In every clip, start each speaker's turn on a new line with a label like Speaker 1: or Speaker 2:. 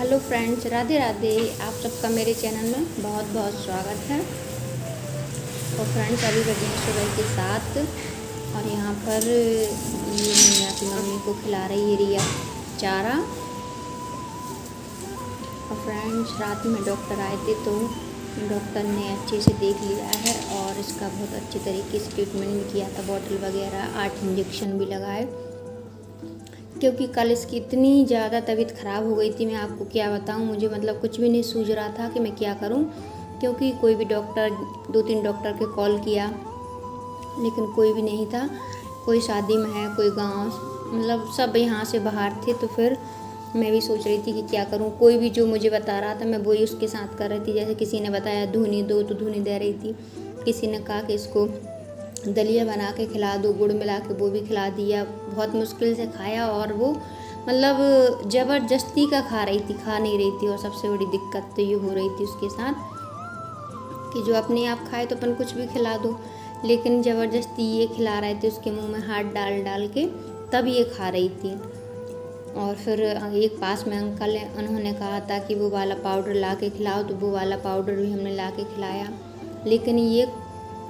Speaker 1: Hello friends, Radhe Radhe. आप सबका मेरे चैनल में बहुत बहुत स्वागत है। और फ्रेंड्स, अभी बजे हैं सुबह के 7 और यहाँ पर ये मियाँ की मम्मी को खिला रही है रिया चारा। और फ्रेंड्स, रात में डॉक्टर आए थे तो डॉक्टर ने अच्छे से देख लिया है और इसका बहुत अच्छे तरीके से ट्रीटमेंट भी किया था। बॉटल वगैरह 8 इंजेक्शन भी लगाए, क्योंकि कल इसकी इतनी ज़्यादा तबीयत ख़राब हो गई थी। मैं आपको क्या बताऊं, मुझे मतलब कुछ भी नहीं सूझ रहा था कि मैं क्या करूं, क्योंकि कोई भी डॉक्टर 2-3 डॉक्टर के कॉल किया लेकिन कोई भी नहीं था। कोई शादी में है, कोई गांव, मतलब सब यहाँ से बाहर थे। तो फिर मैं भी सोच रही थी कि क्या करूं। कोई भी जो मुझे बता रहा था मैं वही उसके साथ कर रही थी। जैसे किसी ने बताया धुनी दो तो धुनी दे रही थी, किसी ने कहा कि इसको दलिया बना के खिला दो, गुड़ मिला के, वो भी खिला दिया। बहुत मुश्किल से खाया और वो मतलब ज़बरदस्ती का खा रही थी, खा नहीं रही थी। और सबसे बड़ी दिक्कत तो ये हो रही थी उसके साथ कि जो अपने आप खाए तो अपन कुछ भी खिला दो, लेकिन ज़बरदस्ती ये खिला रहे थे, उसके मुंह में हाथ डाल डाल के, तब ये खा रही थी। और फिर एक पास में अंकल है, उन्होंने कहा था कि वो वाला पाउडर ला के खिलाओ, तो वो वाला पाउडर भी हमने ला के खिलाया, लेकिन ये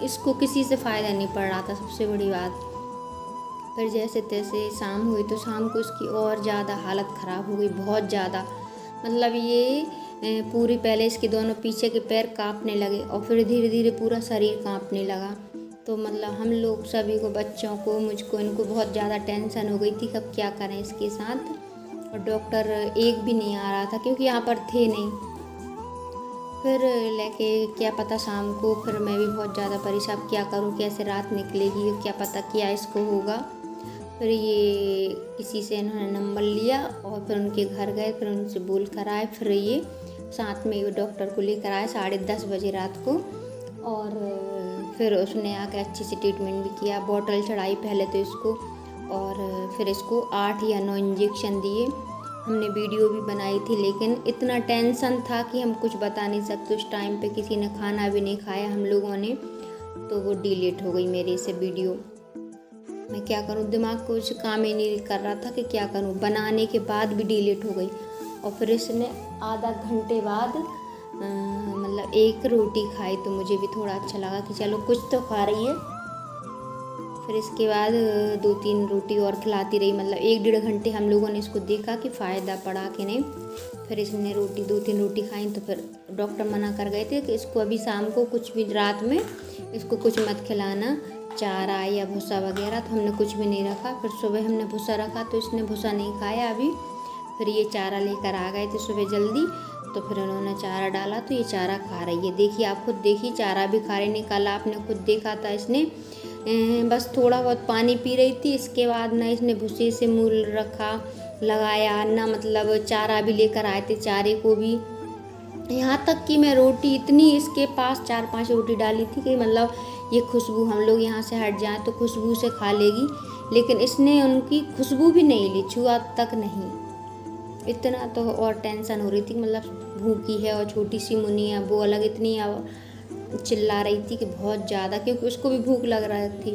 Speaker 1: इसको किसी से फ़ायदा नहीं पड़ रहा था, सबसे बड़ी बात। फिर जैसे तैसे शाम हुई तो शाम को इसकी और ज़्यादा हालत ख़राब हो गई, बहुत ज़्यादा। मतलब ये पूरी, पहले इसके दोनों पीछे के पैर कांपने लगे और फिर धीरे धीरे पूरा शरीर कांपने लगा। तो मतलब हम लोग सभी को, बच्चों को, मुझको, इनको बहुत ज़्यादा टेंशन हो गई थी कब क्या करें इसके साथ। और डॉक्टर एक भी नहीं आ रहा था क्योंकि यहाँ पर थे नहीं। फिर लेके क्या पता शाम को, फिर मैं भी बहुत ज़्यादा परेशान, क्या करूँ, कैसे रात निकलेगी, क्या पता क्या इसको होगा। फिर ये किसी से इन्होंने नंबर लिया और फिर उनके घर गए, फिर उनसे बोल कर आए। फिर ये साथ में डॉक्टर को लेकर आए 10:30 बजे रात को। और फिर उसने आकर अच्छे से ट्रीटमेंट भी किया, बॉटल चढ़ाई पहले तो इसको, और फिर इसको 8 या 9 इंजेक्शन दिए। हमने वीडियो भी बनाई थी, लेकिन इतना टेंशन था कि हम कुछ बता नहीं सकते। उस टाइम पे किसी ने खाना भी नहीं खाया हम लोगों ने, तो वो डिलीट हो गई मेरे से वीडियो। मैं क्या करूं, दिमाग कुछ काम ही नहीं कर रहा था कि क्या करूं। बनाने के बाद भी डिलीट हो गई। और फिर इसने आधा घंटे बाद मतलब एक रोटी खाई, तो मुझे भी थोड़ा अच्छा लगा कि चलो कुछ तो खा रही है। फिर इसके बाद 2-3 रोटी और खिलाती रही, मतलब 1-1.5 घंटे हम लोगों ने इसको देखा कि फ़ायदा पड़ा कि नहीं। फिर इसने 2-3 रोटी खाई, तो फिर डॉक्टर मना कर गए थे कि इसको अभी शाम को कुछ भी, रात में इसको कुछ मत खिलाना, चारा या भूसा वगैरह। तो हमने कुछ भी नहीं रखा। फिर सुबह हमने भूसा रखा तो इसने भूसा नहीं खाया अभी। फिर ये चारा लेकर आ गए थे सुबह जल्दी, तो फिर उन्होंने चारा डाला तो ये चारा खा रही है। देखिए, आप खुद देखिए, चारा भी खा रही नहीं। कल आपने खुद देखा था, इसने बस थोड़ा बहुत पानी पी रही थी। इसके बाद ना इसने भूसे से मुँह रखा, लगाया ना, मतलब चारा भी लेकर आए थे, चारे को भी। यहाँ तक कि मैं रोटी इतनी इसके पास 4-5 रोटी डाली थी कि मतलब ये खुशबू, हम लोग यहाँ से हट जाएं तो खुशबू से खा लेगी, लेकिन इसने उनकी खुशबू भी नहीं ली, छुआ तक नहीं। इतना तो और टेंशन हो रही थी, मतलब भूखी है और छोटी सी मुनिया वो अलग इतनी चिल्ला रही थी कि बहुत ज़्यादा, क्योंकि उसको भी भूख लग रही थी,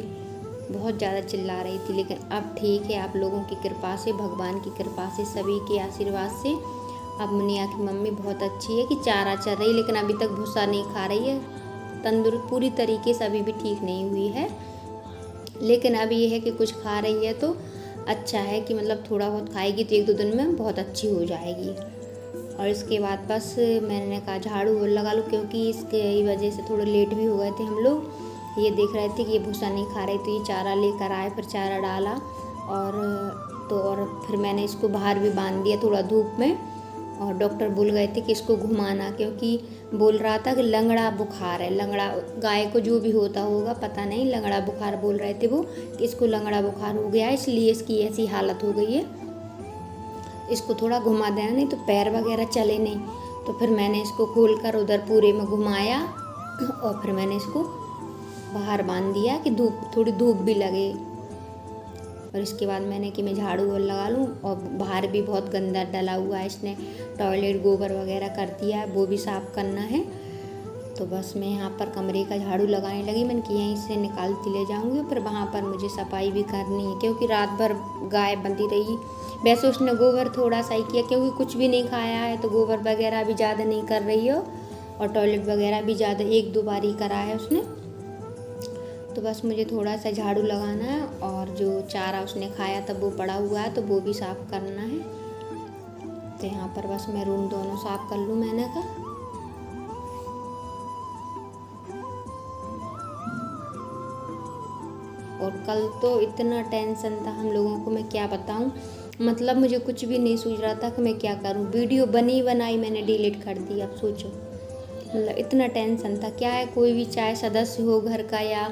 Speaker 1: बहुत ज़्यादा चिल्ला रही थी। लेकिन अब ठीक है, आप लोगों की कृपा से, भगवान की कृपा से, सभी के आशीर्वाद से अब मुनिया की मम्मी बहुत अच्छी है कि चारा चल रही, लेकिन अभी तक भूसा नहीं खा रही है। तंदुरुस्त पूरी तरीके से अभी भी ठीक नहीं हुई है, लेकिन अब ये है कि कुछ खा रही है तो अच्छा है कि मतलब थोड़ा बहुत खाएगी तो 1-2 दिन में बहुत अच्छी हो जाएगी। और इसके बाद बस मैंने कहा झाड़ू लगा लूँ, क्योंकि इसके वजह से थोड़े लेट भी हो गए थे हम लोग। ये देख रहे थे कि ये भूसा नहीं खा रही, तो ये चारा लेकर आए, फिर चारा डाला और फिर मैंने इसको बाहर भी बांध दिया थोड़ा धूप में। और डॉक्टर बोल गए थे कि इसको घुमाना, क्योंकि बोल रहा था कि लंगड़ा बुखार है। लंगड़ा गाय को जो भी होता होगा पता नहीं, लंगड़ा बुखार बोल रहे थे वो, कि इसको लंगड़ा बुखार हो गया है, इसलिए इसकी ऐसी हालत हो गई है। इसको थोड़ा घुमा देना, नहीं तो पैर वगैरह चले नहीं। तो फिर मैंने इसको खोलकर उधर पूरे में घुमाया और फिर मैंने इसको बाहर बांध दिया कि थोड़ी धूप भी लगे। और इसके बाद मैंने कि मैं झाड़ू लगा लूँ। और बाहर भी बहुत गंदा डला हुआ है, इसने टॉयलेट गोबर वगैरह कर दिया है, वो भी साफ़ करना है। तो बस मैं यहाँ पर कमरे का झाड़ू लगाने लगी। मैंने कि यहीं से निकालती ले जाऊँगी, फिर वहाँ पर मुझे सफाई भी करनी है क्योंकि रात भर गाय बंधी रही। वैसे उसने गोबर थोड़ा सा ही किया क्योंकि कुछ भी नहीं खाया है, तो गोबर वगैरह भी ज़्यादा नहीं कर रही हो और टॉयलेट वगैरह भी ज़्यादा 1-2 बार ही करा है उसने। तो बस मुझे थोड़ा सा झाड़ू लगाना है और जो चारा उसने खाया था वो पड़ा हुआ है तो वो भी साफ़ करना है। तो यहाँ पर बस मैं रूम दोनों साफ़ कर लूँ मैंने कहा। और कल तो इतना टेंशन था हम लोगों को, मैं क्या बताऊं। मतलब मुझे कुछ भी नहीं सूझ रहा था कि मैं क्या करूं। वीडियो बनी बनाई मैंने डिलीट कर दी। अब सोचो, मतलब इतना टेंशन था। क्या है, कोई भी चाहे सदस्य हो घर का या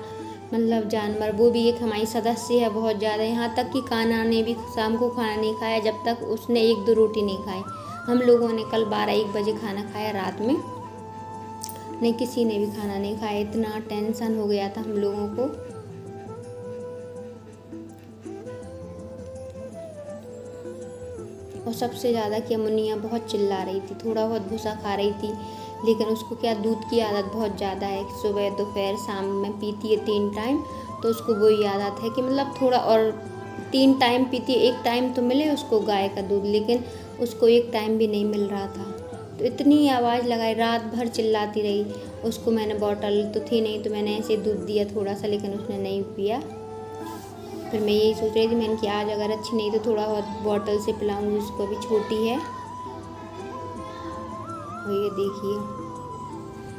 Speaker 1: मतलब जानवर, वो भी एक हमारी सदस्य है बहुत ज़्यादा। यहाँ तक कि कान्हा ने भी शाम को खाना नहीं खाया जब तक उसने 1-2 रोटी नहीं खाई। हम लोगों ने कल 12-1 बजे खाना खाया रात में, नहीं किसी ने भी खाना नहीं खाया। इतना टेंशन हो गया था हम लोगों को। और सबसे ज़्यादा कि मुनिया बहुत चिल्ला रही थी, थोड़ा बहुत भूसा खा रही थी, लेकिन उसको क्या दूध की आदत बहुत ज़्यादा है। सुबह दोपहर शाम में पीती है 3 टाइम, तो उसको वही आदत है कि मतलब थोड़ा और 3 टाइम पीती है। 1 टाइम तो मिले उसको गाय का दूध, लेकिन उसको 1 टाइम भी नहीं मिल रहा था। तो इतनी आवाज़ लगाई, रात भर चिल्लाती रही। उसको मैंने बॉटल तो थी नहीं तो मैंने ऐसे दूध दिया थोड़ा सा, लेकिन उसने नहीं पिया। फिर मैं यही सोच रही थी, मैंने कि आज अगर अच्छी नहीं तो थोड़ा बहुत बॉटल से पिलाऊंगी उसको, अभी छोटी है। और ये देखिए,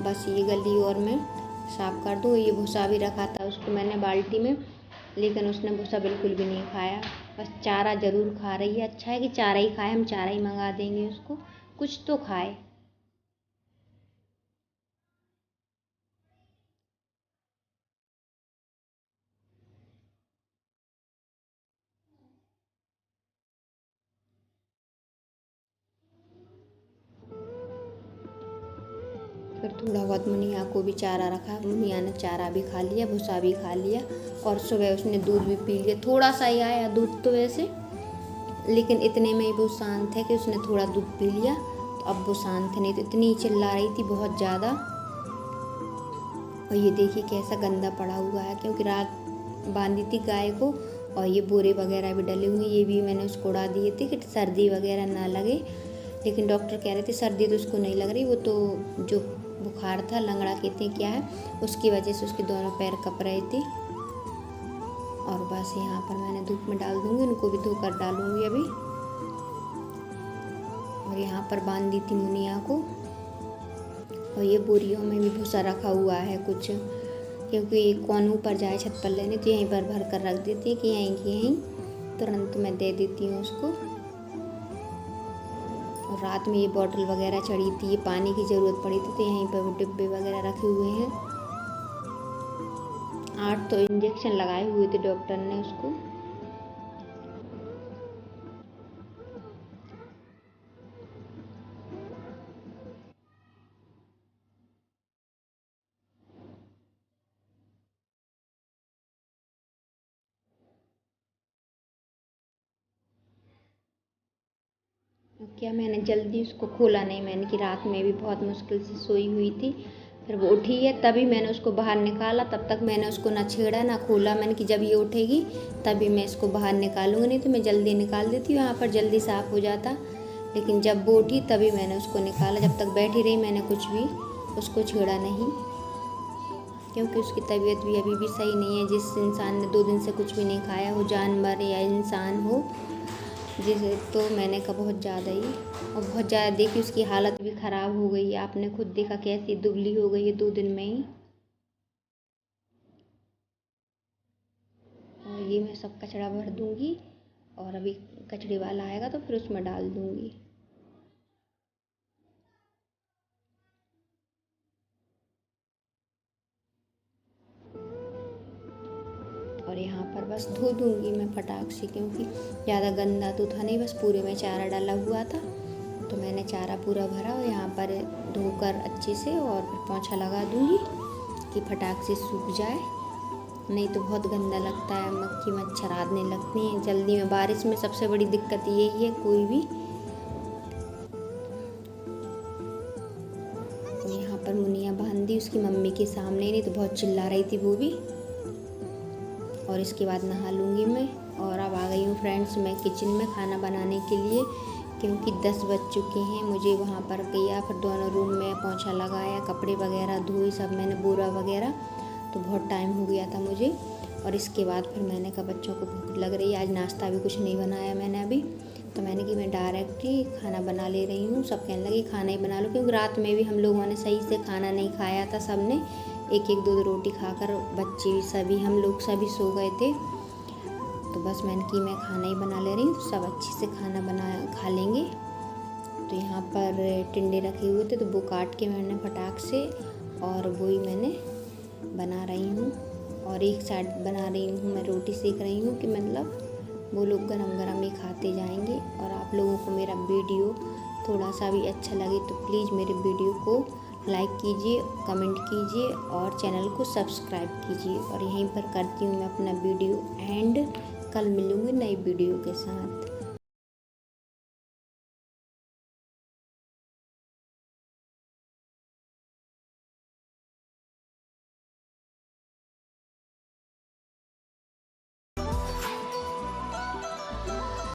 Speaker 1: बस ये गली और मैं साफ़ कर दूँ। ये भूसा भी रखा था उसको मैंने बाल्टी में, लेकिन उसने भूसा बिल्कुल भी नहीं खाया। बस चारा ज़रूर खा रही है। अच्छा है कि चारा ही खाए, हम चारा ही मंगा देंगे उसको, कुछ तो खाए। फिर थोड़ा बहुत मुनिया को भी चारा रखा। मुनिया ने चारा भी खा लिया, भूसा भी खा लिया, और सुबह उसने दूध भी पी लिया। थोड़ा सा ही आया दूध तो वैसे, लेकिन इतने में ही वो शांत है कि उसने थोड़ा दूध पी लिया, तो अब वो शांत है। नहीं तो इतनी चिल्ला रही थी बहुत ज़्यादा। और ये देखिए कैसा गंदा पड़ा हुआ है, क्योंकि रात बांधी थी गाय को, और ये बोरे वगैरह भी डले हुए, ये भी मैंने उसको उड़ा दिए थे कि सर्दी वगैरह ना लगे। लेकिन डॉक्टर कह रहे थे सर्दी तो उसको नहीं लग रही, वो तो जो बुखार था, लंगड़ा कहते हैं क्या है, उसकी वजह से उसके दोनों पैर कँप रहे थे। और बस यहाँ पर मैंने धूप में डाल दूँगी, उनको भी धोकर डालूँगी अभी। और यहाँ पर बांध दी थी मुनिया को। और ये बोरियों में भी भूसा रखा हुआ है कुछ, क्योंकि कौन ऊपर जाए छत पर लेने, तो यहीं पर भर कर रख देती है कि यहीं की यहीं तुरंत मैं दे देती हूँ उसको। और रात में ये बॉटल वगैरह चढ़ी थी, ये पानी की ज़रूरत पड़ी थी, तो यहीं पर वो डिब्बे वगैरह रखे हुए हैं। 8 तो इंजेक्शन लगाए हुए थे डॉक्टर ने उसको। क्या मैंने जल्दी उसको खोला नहीं, मैंने कि रात में भी बहुत मुश्किल से सोई हुई थी। फिर वो उठी है तभी मैंने उसको बाहर निकाला, तब तक मैंने उसको ना छेड़ा ना खोला। मैंने कि जब ये उठेगी तभी मैं इसको बाहर निकालूंगी, नहीं तो मैं जल्दी निकाल देती हूँ, यहाँ पर जल्दी साफ़ हो जाता। लेकिन जब वो उठी तभी मैंने उसको निकाला। जब तक बैठी रही मैंने कुछ भी उसको छेड़ा नहीं, क्योंकि उसकी तबीयत भी अभी भी सही नहीं है। जिस इंसान ने 2 दिन से कुछ भी नहीं खाया हो, जानवर या इंसान हो, जिसे तो मैंने कहा बहुत ज़्यादा ही, और बहुत ज़्यादा देखी उसकी हालत भी ख़राब हो गई है। आपने खुद देखा कैसी दुबली हो गई है 2 दिन में ही। और ये मैं सब कचरा भर दूँगी, और अभी कचरे वाला आएगा तो फिर उसमें डाल दूँगी। और यहाँ पर बस धो दूँगी मैं फटाक से, क्योंकि ज़्यादा गंदा तो था नहीं, बस पूरे में चारा डाला हुआ था, तो मैंने चारा पूरा भरा। और यहाँ पर धोकर अच्छे से और फिर पोंछा लगा दूँगी कि फटाक से सूख जाए, नहीं तो बहुत गंदा लगता है, मक्खी मच्छर आने लगती हैं जल्दी में। बारिश में सबसे बड़ी दिक्कत यही है कोई भी। यहाँ यहाँ पर मुनिया बांध दी उसकी मम्मी के सामने, नहीं तो बहुत चिल्ला रही थी वो भी। और इसके बाद नहा लूँगी मैं। और अब आ गई हूँ फ्रेंड्स मैं किचन में खाना बनाने के लिए, क्योंकि 10 बज चुके हैं। मुझे वहाँ पर गया, फिर दोनों रूम में पोंछा लगाया, कपड़े वगैरह धोए, सब मैंने बोरा वगैरह, तो बहुत टाइम हो गया था मुझे। और इसके बाद फिर मैंने कहा बच्चों को भूख लग रही है, आज नाश्ता भी कुछ नहीं बनाया मैंने अभी, तो मैंने कि मैं डायरेक्ट ही खाना बना ले रही हूँ। सब कहने लगे खाना ही बना लो, क्योंकि रात में भी हम लोगों ने सही से खाना नहीं खाया था, सब ने एक एक 2 रोटी खाकर, बच्चे सभी हम लोग सभी सो गए थे। तो बस मैंने कि मैं खाना ही बना ले रही हूँ, तो सब अच्छे से खाना खा लेंगे। तो यहाँ पर टिंडे रखे हुए थे, तो वो काट के मैंने फटाक से, और वही मैंने बना रही हूँ। और एक साइड बना रही हूँ मैं, रोटी सेक रही हूँ कि मतलब वो लोग गरम गरम ही खाते जाएंगे। और आप लोगों को मेरा वीडियो थोड़ा सा भी अच्छा लगे तो प्लीज़ मेरे वीडियो को लाइक कीजिए, कमेंट कीजिए और चैनल को सब्सक्राइब कीजिए। और यहीं पर करती हूँ मैं अपना वीडियो एंड। कल मिलूँगी नई वीडियो के साथ।